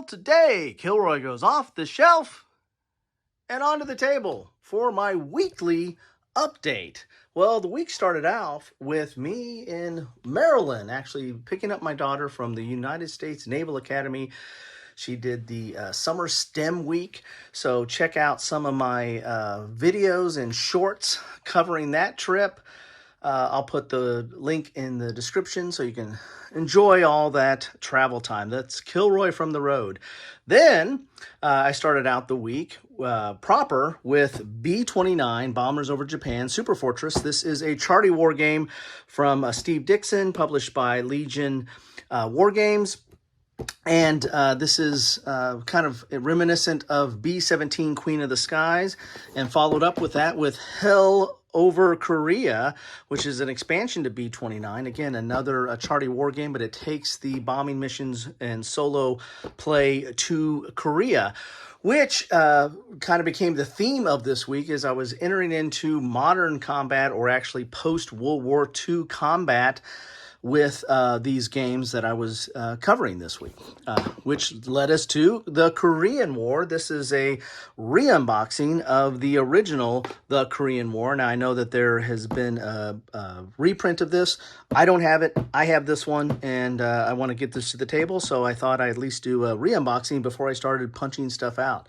Well, today, Kilroy goes off the shelf and onto the table for my weekly update. Well, the week started out with me in Maryland, actually picking up my daughter from the United States Naval Academy. She did the summer STEM week, so check out some of my videos and shorts covering that trip. I'll put the link in the description so you can enjoy all that travel time. That's Kilroy from the road. Then I started out the week proper with B-29, Bombers Over Japan, Super Fortress. This is a Charty War game from Steve Dixon, published by Legion War Games. And this is kind of reminiscent of B-17, Queen of the Skies, and followed up with that with Hell Over Korea, which is an expansion to B-29. Again, another Charty War game, but it takes the bombing missions and solo play to Korea, which kind of became the theme of this week as I was entering into modern combat, or actually post-World War II combat, with these games that I was covering this week, which led us to the Korean War. This is a re-unboxing of the original, the Korean War. Now, I know that there has been a reprint of this. I don't have it. I have this one, and I want to get this to the table, so I thought I'd at least do a re-unboxing before I started punching stuff out.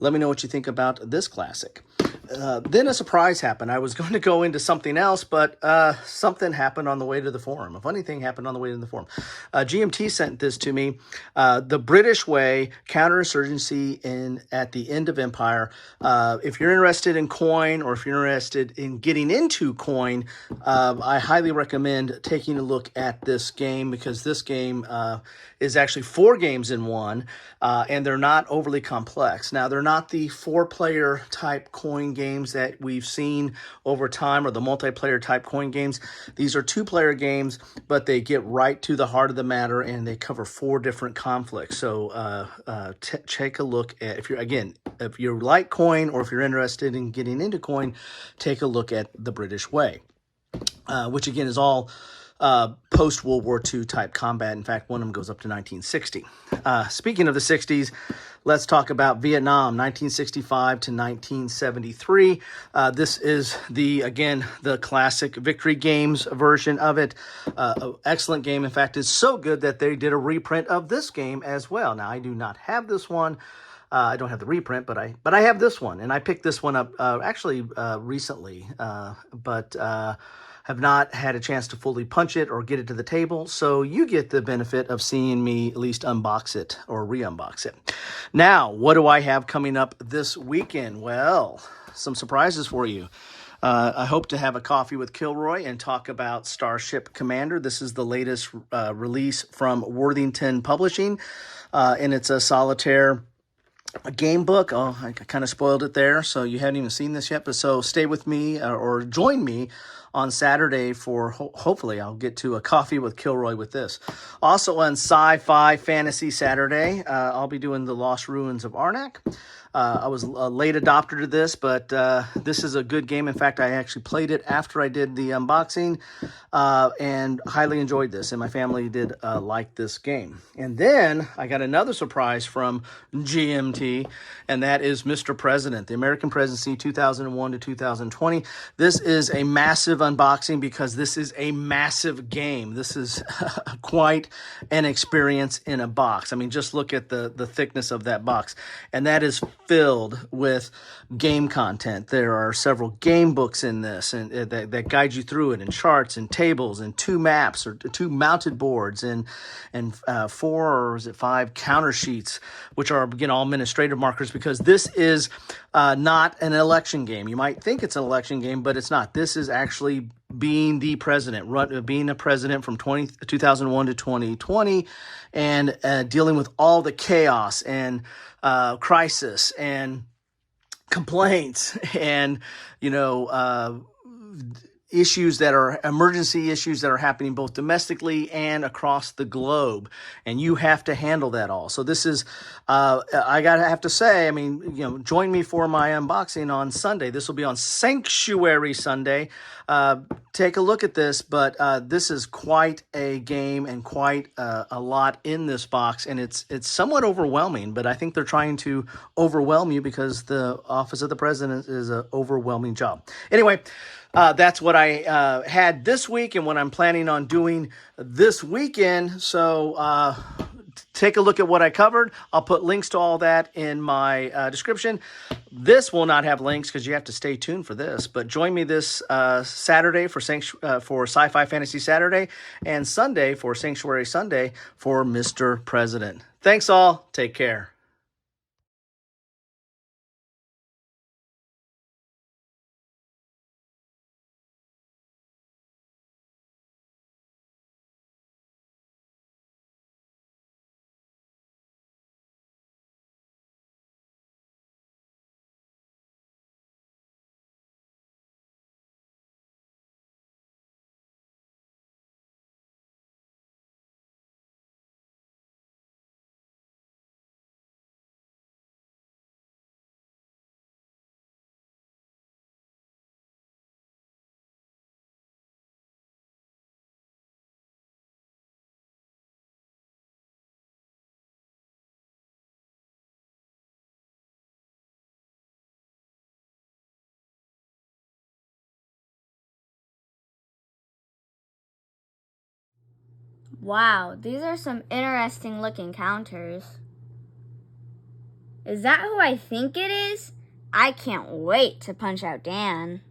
Let me know what you think about this classic. Then a surprise happened. I was going to go into something else, but something happened on the way to the forum. A funny thing happened on the way to the forum. GMT sent this to me. The British Way, Counterinsurgency at the End of Empire. If you're interested in coin, or if you're interested in getting into coin, I highly recommend taking a look at this game, because this game is actually 4 games in one, and they're not overly complex. Now, they're not the 4-player type coin games that we've seen over time, or the multiplayer type coin games. These are 2-player games, but they get right to the heart of the matter, and they cover 4 different conflicts. So take a look at, if you like coin, or if you're interested in getting into coin, take a look at the British Way, which again is all post-World War II type combat. In fact, one of them goes up to 1960. Speaking of the 60s, let's talk about Vietnam, 1965 to 1973. This is the classic Victory Games version of it. Excellent game. In fact, it's so good that they did a reprint of this game as well. Now, I do not have this one. I don't have the reprint, but I have this one, and I picked this one up actually recently, but have not had a chance to fully punch it or get it to the table, so you get the benefit of seeing me at least unbox it or re-unbox it. Now, what do I have coming up this weekend? Well, some surprises for you. I hope to have a coffee with Kilroy and talk about Starship Commander. This is the latest release from Worthingon Publishing, and it's a Solitaire game book. Oh, I kind of spoiled it there, so you haven't even seen this yet, but so stay with me or join me on Saturday for, hopefully, I'll get to a coffee with Kilroy with this. Also on Sci-Fi Fantasy Saturday, I'll be doing The Lost Ruins of Arnak. I was a late adopter to this, but this is a good game. In fact, I actually played it after I did the unboxing and highly enjoyed this, and my family did like this game. And then I got another surprise from GMT, and that is Mr. President, the American Presidency 2001 to 2020. This is a massive unboxing because this is a massive game. This is quite an experience in a box. I mean, just look at the thickness of that box, and that is filled with game content. There are several game books in this, and that guide you through it, and charts and tables and 2 maps or 2 mounted boards and 4 or is it 5 counter sheets, which are again all administrative markers, because this is not an election game. You might think it's an election game, but it's not. This is actually being the president, being a president from 2001 to 2020, and dealing with all the chaos and crisis and complaints and, issues that are emergency issues that are happening both domestically and across the globe, and you have to handle that all. So this is, I have to say, I mean, join me for my unboxing on Sunday. This will be on Sanctuary Sunday. Take a look at this, but this is quite a game and quite a lot in this box, and it's somewhat overwhelming, but I think they're trying to overwhelm you because the office of the president is an overwhelming job. Anyway, that's what I had this week and what I'm planning on doing this weekend. So take a look at what I covered. I'll put links to all that in my description. This will not have links because you have to stay tuned for this. But join me this Saturday for Sci-Fi Fantasy Saturday and Sunday for Sanctuary Sunday for Mr. President. Thanks all. Take care. Wow, these are some interesting looking counters. Is that who I think it is? I can't wait to punch out Dan.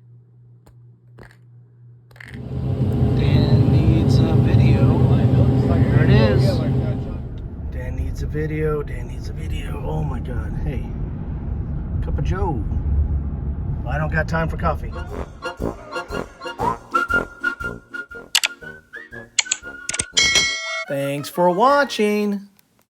Dan needs a video. There it is. Dan needs a video. Dan needs a video. Oh my God. Hey, cup of Joe. I don't got time for coffee. Thanks for watching.